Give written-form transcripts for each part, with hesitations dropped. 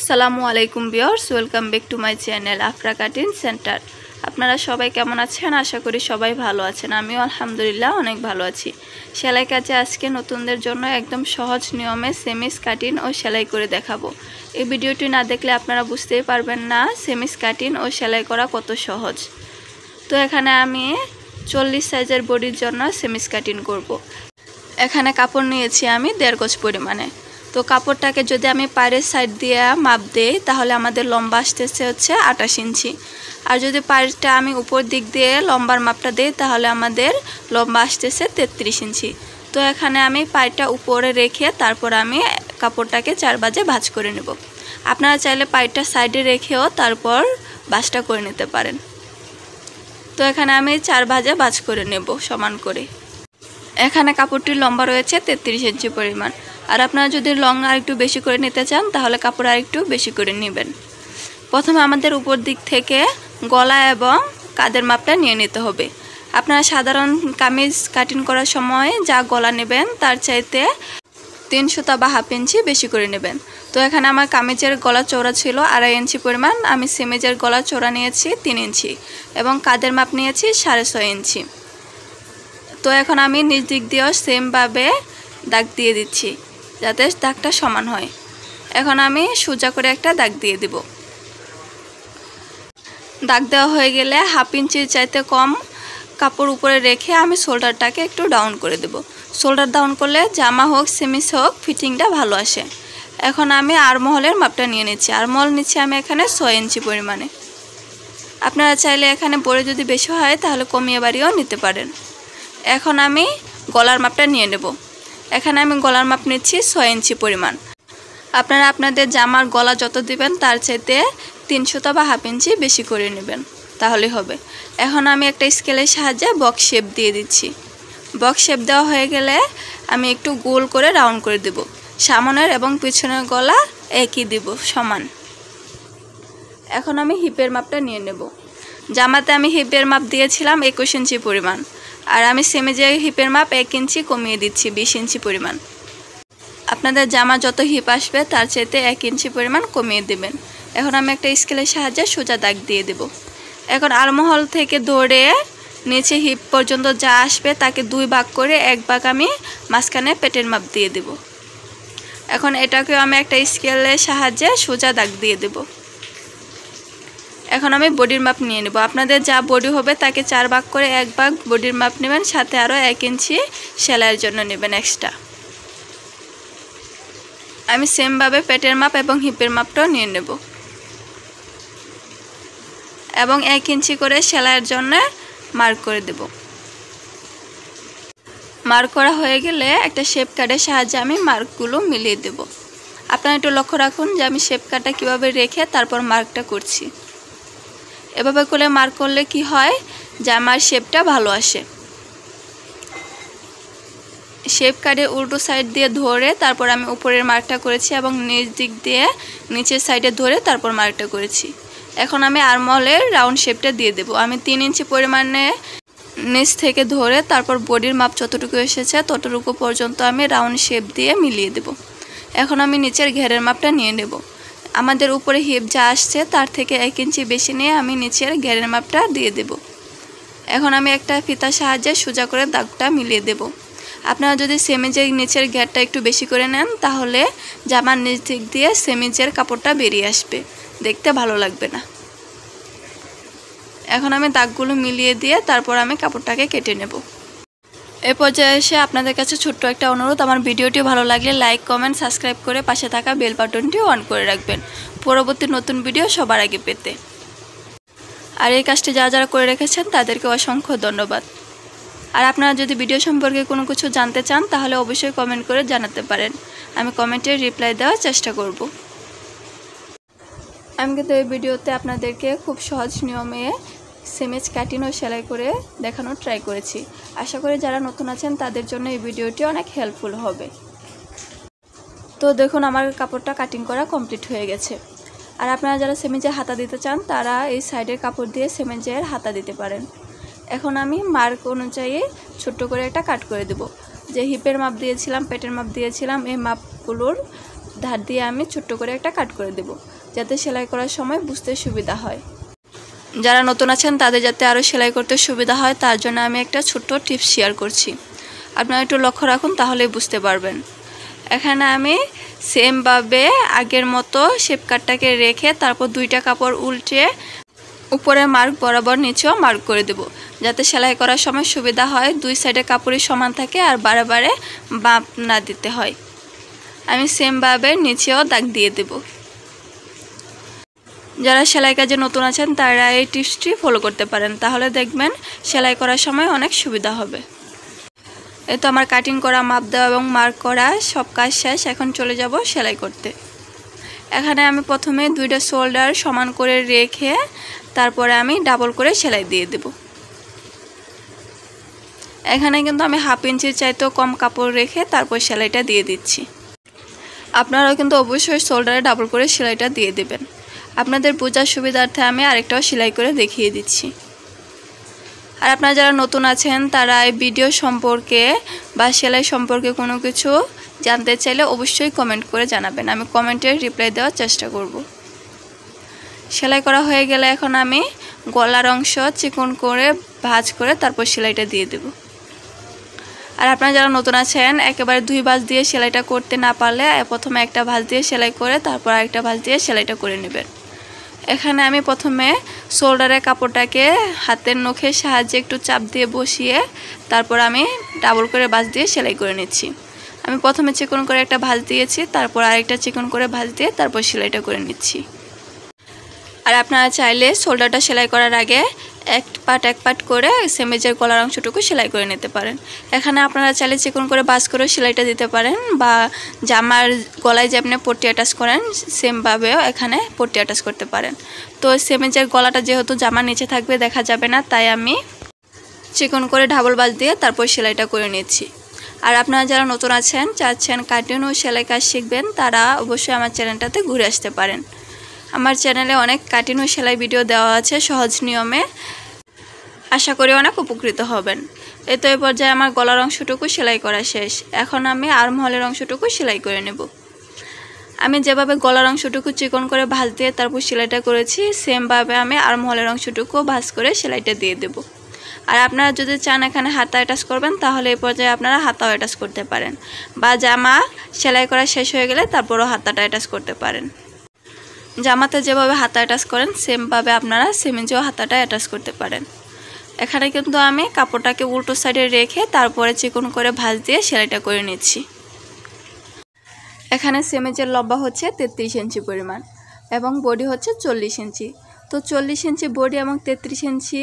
আসসালামু আলাইকুম viewers, welcome back to my channel Afra cutting centre. আপনারা সবাই কেমন আছেন? আশা করি সবাই ভালো আছেন। আমিও আলহামদুলিল্লাহ অনেক ভালো আছি। সেলাই কাজে আজকে নতুনদের জন্য একদম সহজ নিয়মে সেমিস কাটিং ও সেলাই করে দেখাবো। এই ভিডিওটি না দেখলে আপনারা বুঝতেই পারবেন না সেমিস কাটিং ও সেলাই করা কত সহজ। তো এখানে আমি 40 সাইজের বডির জন্য সেমিস কাটিং করব। এখানে কাপড় নিয়েছি আমি 1.5 গজ পরিমাণে। তো কাপড়টাকে যদি আমি পায়ের সাইড দিয়ে মাপ দেই তাহলে আমাদের লম্বা আসতেছে হচ্ছে 28 ইঞ্চি। আর যদি পায়েরটা আমি উপর দিক দিয়ে লম্বার মাপটা দেই তাহলে আমাদের লম্বা আসতেছে 33 ইঞ্চি। তো এখানে আমি পায়েরটা উপরে রেখে তারপর আমি কাপড়টাকে 4 ভাঁজে ভাঁজ করে নেব। আপনারা চাইলে পায়েরটা সাইডে রেখেও তারপর ভাঁজটা করে নিতে পারেন। তো এখানে আমি 4 ভাঁজে ভাঁজ করে নেব সমান করে। এখানে কাপড়টির লম্বা রয়েছে 33 ইঞ্চি পরিমাণ। আর আপনারা যদি লং আর একটু বেশি করে নিতে চান তাহলে কাপড় আর একটু বেশি করে নেবেন। প্রথমে আমাদের উপর দিক থেকে গলা এবং কাঁধের মাপটা নিয়ে নিতে হবে। আপনারা সাধারণ কামিজ কাটিং করার সময় যা গলা নেবেন তার চাইতে 3 সুতা বা হাফ ইঞ্চি বেশি করে নেবেন। তো এখানে আমার কামিজের গলা চওড়া ছিল 2.5 ইঞ্চি পরিমাণ, আমি সেমিজের গলা চওড়া নিয়েছি 3 ইঞ্চি এবং কাঁধের মাপ নিয়েছি 6.5 ইঞ্চি। তো এখন আমি নিচ দিক দিয়েও সেমভাবে দাগ দিয়ে দিচ্ছি যাতে দাগটা সমান হয়। এখন আমি সোজা করে একটা দাগ দিয়ে দিব। দাগ দেওয়া হয়ে গেলে হাফ ইঞ্চির চাইতে কম কাপড় উপরে রেখে আমি শোল্ডারটাকে একটু ডাউন করে দেব। শোল্ডার ডাউন করলে জামা হোক সেমিস হোক ফিটিংটা ভালো আসে। এখন আমি আর্মহলের মাপটা নিয়ে নিচ্ছি। আর্মহল নিচ্ছি আমি এখানে 6 ইঞ্চি পরিমাণে। আপনারা চাইলে এখানে বড় যদি বেশি হয় তাহলে কমিয়ে বাড়িয়েও নিতে পারেন। এখন আমি গলার মাপটা নিয়ে নেব। এখানে আমি গলার মাপ নিচ্ছি 6 ইঞ্চি পরিমাণ। আপনারা আপনাদের জামার গলা যত দিবেন তার চাইতে 3 সুতা বা হাফ ইঞ্চি বেশি করে নেবেন তাহলে হবে। এখন আমি একটা স্কেলের সাহায্যে বক্স শেপ দিয়ে দিচ্ছি। বক্স শেপ দেওয়া হয়ে গেলে আমি একটু গোল করে রাউন্ড করে দেব। সামনের এবং পিছনের গলা একই দিব সমান। এখন আমি হিপের মাপটা নিয়ে নেব। জামাতে আমি হিপের মাপ দিয়েছিলাম 21 ইঞ্চি পরিমাণ, আর আমি সেমিজে হিপের মাপ 1 ইঞ্চি কমিয়ে দিচ্ছি 20 ইঞ্চি পরিমাণ। আপনাদের জামা যত হিপ আসবে তার চাইতে 1 ইঞ্চি পরিমাণ কমিয়ে দেবেন। এখন আমি একটা স্কেলের সাহায্যে সোজা দাগ দিয়ে দেব। এখন আর্মহল থেকে ধরে নিচে হিপ পর্যন্ত যা আসবে তাকে 2 ভাগ করে 1 ভাগ আমি মাঝখানে পেটের মাপ দিয়ে দেব। এখন এটাকেও আমি একটা স্কেলের সাহায্যে সোজা দাগ দিয়ে দেব। এখন আমি বডির মাপ নিয়ে নেব। আপনাদের যা বডি হবে তাকে 4 ভাগ করে 1 ভাগ বডির মাপ নেবেন, সাথে আরও 1 ইঞ্চি সেলাইয়ের জন্য নেবেন এক্সট্রা। আমি সেমভাবে পেটের মাপ এবং হিপের মাপটাও নিয়ে নেব এবং 1 ইঞ্চি করে সেলাইয়ের জন্য মার্ক করে দেব। মার্ক করা হয়ে গেলে একটা শেপ কার্ডের সাহায্যে আমি মার্কগুলো মিলিয়ে দেব। আপনারা একটু লক্ষ্য রাখুন যে আমি শেপ কার্ডটা কীভাবে রেখে তারপর মার্কটা করছি। এভাবে করে মার্ক করলে কি হয়, জামার শেপটা ভালো আসে। শেপ কার্ডের উল্টো সাইড দিয়ে ধরে তারপর আমি উপরের মার্কটা করেছি এবং নিচ দিক দিয়ে নিচের সাইডে ধরে তারপর মার্কটা করেছি। এখন আমি আর্মহলের রাউন্ড শেপটা দিয়ে দেব। আমি 3 ইঞ্চি পরিমাণে নিচ থেকে ধরে তারপর বডির মাপ যতটুকু এসেছে ততটুকু পর্যন্ত আমি রাউন্ড শেপ দিয়ে মিলিয়ে দেব। এখন আমি নিচের ঘেরের মাপটা নিয়ে নেব। আমাদের উপরে হিপ যা আসছে তার থেকে 1 ইঞ্চি বেশি নিয়ে আমি নিচের ঘেরের মাপটা দিয়ে দেব। এখন আমি একটা ফিতার সাহায্যে সোজা করে দাগটা মিলিয়ে দেব। আপনারা যদি সেমিজের নিচের ঘেরটা একটু বেশি করে নেন তাহলে জামার নিচ দিক দিয়ে সেমিজের কাপড়টা বেরিয়ে আসবে, দেখতে ভালো লাগবে না। এখন আমি দাগগুলো মিলিয়ে দিয়ে তারপর আমি কাপড়টাকে কেটে নেব। এ পর্যায়ে এসে আপনাদের কাছে ছোট্ট একটা অনুরোধ, আমার ভিডিওটি ভালো লাগলে লাইক কমেন্ট সাবস্ক্রাইব করে পাশে থাকা বেল বাটনটি অন করে রাখবেন পরবর্তী নতুন ভিডিও সবার আগে পেতে। আর এই কাজটি যারা করে রেখেছেন তাদেরকে অসংখ্য ধন্যবাদ। আর আপনারা যদি ভিডিও সম্পর্কে কোনো কিছু জানতে চান তাহলে অবশ্যই কমেন্ট করে জানাতে পারেন, আমি কমেন্টে রিপ্লাই দেওয়ার চেষ্টা করব। আমি কিন্তু এই ভিডিওতে আপনাদেরকে খুব সহজ নিয়মে সেমিজ কাটিং ও সেলাই করে দেখানোর ট্রাই করেছি। আশা করি যারা নতুন আছেন তাদের জন্য এই ভিডিওটি অনেক হেল্পফুল হবে। তো দেখুন আমার কাপড়টা কাটিং করা কমপ্লিট হয়ে গেছে। আর আপনারা যারা সেমিজের হাতা দিতে চান তারা এই সাইডের কাপড় দিয়ে সেমিজের হাতা দিতে পারেন। এখন আমি মার্ক অনুযায়ী ছোট্ট করে একটা কাট করে দেব। যে হিপের মাপ দিয়েছিলাম পেটের মাপ দিয়েছিলাম এই মাপগুলোর ধার দিয়ে আমি ছোট্ট করে একটা কাট করে দেব, যাতে সেলাই করার সময় বুঝতে সুবিধা হয়। যারা নতুন আছেন তাদের যাতে আরও সেলাই করতে সুবিধা হয় তার জন্য আমি একটা ছোট্ট টিপস শেয়ার করছি, আপনারা একটু লক্ষ্য রাখুন তাহলেই বুঝতে পারবেন। এখানে আমি সেমভাবে আগের মতো শেপ কাটটাকে রেখে তারপর দুইটা কাপড় উল্টে উপরে মার্ক বরাবর নিচেও মার্ক করে দেব, যাতে সেলাই করার সময় সুবিধা হয়, দুই সাইডে কাপড়ই সমান থাকে আর বারে বারে বাঁপ না দিতে হয়। আমি সেমভাবে নিচেও দাগ দিয়ে দেব। যারা সেলাই কাজে নতুন আছেন তারা এই টিপসটি ফলো করতে পারেন, তাহলে দেখবেন সেলাই করার সময় অনেক সুবিধা হবে। এই তো আমার কাটিং করা, মাপ দেওয়া এবং মার্ক করা সব কাজ শেষ। এখন চলে যাব সেলাই করতে। এখানে আমি প্রথমে দুইটা শোল্ডার সমান করে রেখে তারপরে আমি ডাবল করে সেলাই দিয়ে দেব। এখানে কিন্তু আমি 1/2 ইঞ্চির চাইতেও কম কাপড় রেখে তারপর সেলাইটা দিয়ে দিচ্ছি। আপনারাও কিন্তু অবশ্যই শোল্ডারে ডাবল করে সেলাইটা দিয়ে দেবেন। আপনাদের বোঝার সুবিধার্থে আমি আরেকটাও সেলাই করে দেখিয়ে দিচ্ছি। আর আপনারা যারা নতুন আছেন তারা এই ভিডিও সম্পর্কে বা সেলাই সম্পর্কে কোনো কিছু জানতে চাইলে অবশ্যই কমেন্ট করে জানাবেন, আমি কমেন্টের রিপ্লাই দেওয়ার চেষ্টা করব। সেলাই করা হয়ে গেলে এখন আমি গলার অংশ চিকন করে ভাঁজ করে তারপর সেলাইটা দিয়ে দেব। আর আপনারা যারা নতুন আছেন একেবারে 2 ভাঁজ দিয়ে সেলাইটা করতে না পারলে প্রথমে একটা ভাঁজ দিয়ে সেলাই করে তারপর আরেকটা ভাঁজ দিয়ে সেলাইটা করে নেবেন। এখানে আমি প্রথমে শোল্ডারের কাপড়টাকে হাতের নখের সাহায্যে একটু চাপ দিয়ে বসিয়ে তারপর আমি ডাবল করে ভাঁজ দিয়ে সেলাই করে নিচ্ছি। আমি প্রথমে চিকন করে একটা ভাঁজ দিয়েছি, তারপর আরেকটা চিকন করে ভাঁজ দিয়ে তারপর সেলাইটা করে নিচ্ছি। আর আপনারা চাইলে শোল্ডারটা সেলাই করার আগে এক পাট করে সেমেজের গলার অংশটুকু সেলাই করে নিতে পারেন। এখানে আপনারা চাইলে চিকন করে ভাঁজ করে সেলাইটা দিতে পারেন, বা জামার গলায় যেমনি পট্টি অ্যাটাচ করেন সেমভাবেও এখানে পট্টি অ্যাটাচ করতে পারেন। তো সেমেজের গলাটা যেহেতু জামার নিচে থাকবে দেখা যাবে না, তাই আমি চিকন করে ডাবল ভাঁজ দিয়ে তারপর সেলাইটা করে নিচ্ছি। আর আপনারা যারা নতুন আছেন চাচ্ছেন কাটিং ও সেলাই কাজ শিখবেন তারা অবশ্যই আমার চ্যানেলটাতে ঘুরে আসতে পারেন। আমার চ্যানেলে অনেক কাটিং ও সেলাই ভিডিও দেওয়া আছে সহজ নিয়মে, আশা করি অনেক উপকৃত হবেন। এই তো এই পর্যায়ে আমার গলার অংশটুকু সেলাই করা শেষ। এখন আমি আর্মহোলের অংশটুকু সেলাই করে নেব। আমি যেভাবে গলার অংশটুকু চিকন করে ভাঁজ দিয়ে তারপর সেলাইটা করেছি সেমভাবে আমি আর্মহোলের অংশটুকু ভাঁজ করে সেলাইটা দিয়ে দেব। আর আপনারা যদি চান এখানে হাতা অ্যাটাচ করবেন তাহলে এই পর্যায়ে আপনারা হাতাও অ্যাটাচ করতে পারেন, বা জামা সেলাই করা শেষ হয়ে গেলে তারপরও হাতাটা অ্যাটাচ করতে পারেন। জামাতে যেভাবে হাতা অ্যাটাচ করেন সেমভাবে আপনারা সেমেজেও হাতাটা অ্যাটাচ করতে পারেন। এখানে কিন্তু আমি কাপড়টাকে উল্টো সাইডে রেখে তারপরে চিকন করে ভাঁজ দিয়ে সেলাইটা করে নিচ্ছি। এখানে সেমেজের লম্বা হচ্ছে 33 ইঞ্চি পরিমাণ এবং বডি হচ্ছে 40 ইঞ্চি। তো 40 ইঞ্চি বডি এবং 33 ইঞ্চি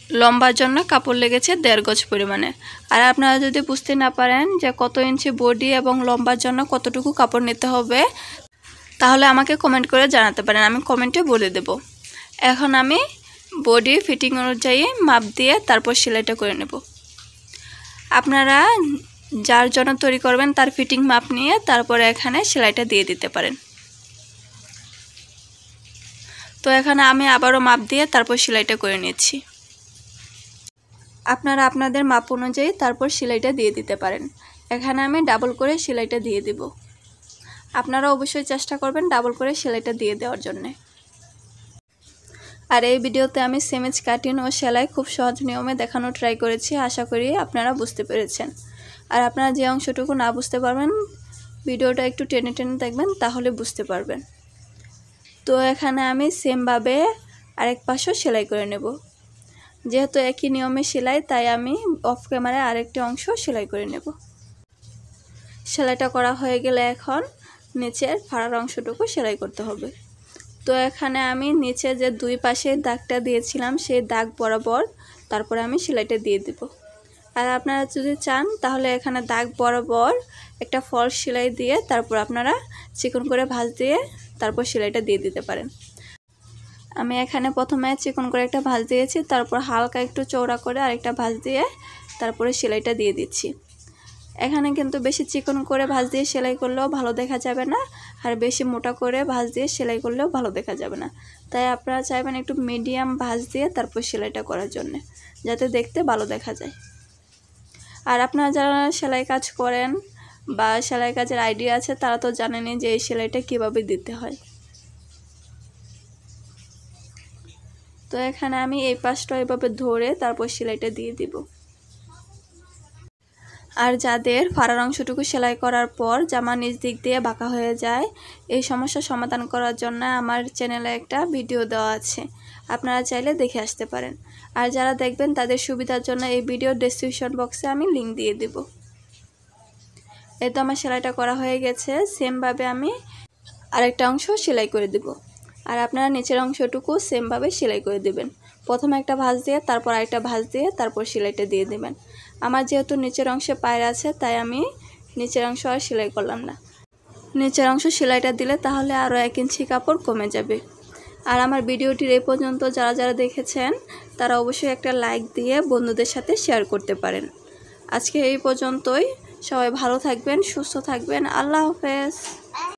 লম্বার জন্য কাপড় লেগেছে 1.5 গজ পরিমাণে। আর আপনারা যদি বুঝতে না পারেন যে কত ইঞ্চি বডি এবং লম্বার জন্য কতটুকু কাপড় নিতে হবে তাহলে আমাকে কমেন্ট করে জানাতে পারেন, আমি কমেন্টে বলে দেব। এখন আমি বডি ফিটিং অনুযায়ী মাপ দিয়ে তারপর সেলাইটা করে নেব। আপনারা যার জন্য তৈরি করবেন তার ফিটিং মাপ নিয়ে তারপরে এখানে সেলাইটা দিয়ে দিতে পারেন। তো এখানে আমি আবারও মাপ দিয়ে তারপর সেলাইটা করে নিচ্ছি। আপনারা আপনাদের মাপ অনুযায়ী তারপর সেলাইটা দিয়ে দিতে পারেন। এখানে আমি ডাবল করে সেলাইটা দিয়ে দেব। আপনারা অবশ্যই চেষ্টা করবেন ডাবল করে সেলাইটা দিয়ে দেওয়ার জন্য। আর এই ভিডিওতে আমি সেমেজ কাটিং ও সেলাই খুব সহজ নিয়মে দেখানো ট্রাই করেছি, আশা করি আপনারা বুঝতে পেরেছেন। আর আপনারা যে অংশটুকু না বুঝতে পারবেন ভিডিওটা একটু টেনে টেনে দেখবেন তাহলে বুঝতে পারবেন। তো এখানে আমি সেমভাবে আরেক পাশও সেলাই করে নেব। যেহেতু একই নিয়মে সেলাই তাই আমি অফ ক্যামেরায় আরেকটি অংশ সেলাই করে নেব। সেলাইটা করা হয়ে গেলে এখন নিচের ফাড়ার অংশটুকু সেলাই করতে হবে। তো এখানে আমি নিচে যে দুই পাশে দাগটা দিয়েছিলাম সেই দাগ বরাবর তারপরে আমি সেলাইটা দিয়ে দেব। আর আপনারা যদি চান তাহলে এখানে দাগ বরাবর একটা ফলস সেলাই দিয়ে তারপর আপনারা চিকন করে ভাঁজ দিয়ে তারপর সেলাইটা দিয়ে দিতে পারেন। আমি এখানে প্রথমে চিকন করে একটা ভাঁজ দিয়েছি, তারপর হালকা একটু চওড়া করে আরেকটা ভাঁজ দিয়ে তারপরে সেলাইটা দিয়ে দিচ্ছি। এখানে কিন্তু বেশি চিকন করে ভাঁজ দিয়ে সেলাই করলেও ভালো দেখা যাবে না, আর বেশি মোটা করে ভাঁজ দিয়ে সেলাই করলেও ভালো দেখা যাবে না। তাই আপনারা চাইবেন একটু মিডিয়াম ভাঁজ দিয়ে তারপর সেলাইটা করার জন্য, যাতে দেখতে ভালো দেখা যায়। আর আপনারা যারা সেলাই কাজ করেন বা সেলাই কাজের আইডিয়া আছে তারা তো জানেনই যে এই সেলাইটা কীভাবে দিতে হয়। তো এখানে আমি এই পাশটা এভাবে ধরে তারপর সেলাইটা দিয়ে দিব। আর যাদের ফাড়ার অংশটুকু সেলাই করার পর জামা নিচ দিক দিয়ে বাঁকা হয়ে যায়, এই সমস্যার সমাধান করার জন্য আমার চ্যানেলে একটা ভিডিও দেওয়া আছে, আপনারা চাইলে দেখে আসতে পারেন। আর যারা দেখবেন তাদের সুবিধার জন্য এই ভিডিওর ডেসক্রিপশন বক্সে আমি লিংক দিয়ে দেব। এই তো আমার সেলাইটা করা হয়ে গেছে। সেমভাবে আমি আরেকটা অংশ সেলাই করে দেব। আর আপনারা নিচের অংশটুকু সেমভাবে সেলাই করে দেবেন। প্রথমে একটা ভাঁজ দিয়ে তারপর আরেকটা ভাঁজ দিয়ে তারপর সেলাইটা দিয়ে দেবেন। আমার যেহেতু নিচের অংশে পায়ের আছে তাই আমি নিচের অংশ আর সেলাই করলাম না। নিচের অংশ সেলাইটা দিলে তাহলে আরও 1 ইঞ্চি কাপড় কমে যাবে। আর আমার ভিডিওটির এই পর্যন্ত যারা যারা দেখেছেন তারা অবশ্যই একটা লাইক দিয়ে বন্ধুদের সাথে শেয়ার করতে পারেন। আজকে এই পর্যন্তই। সবাই ভালো থাকবেন, সুস্থ থাকবেন। আল্লাহ হাফেজ।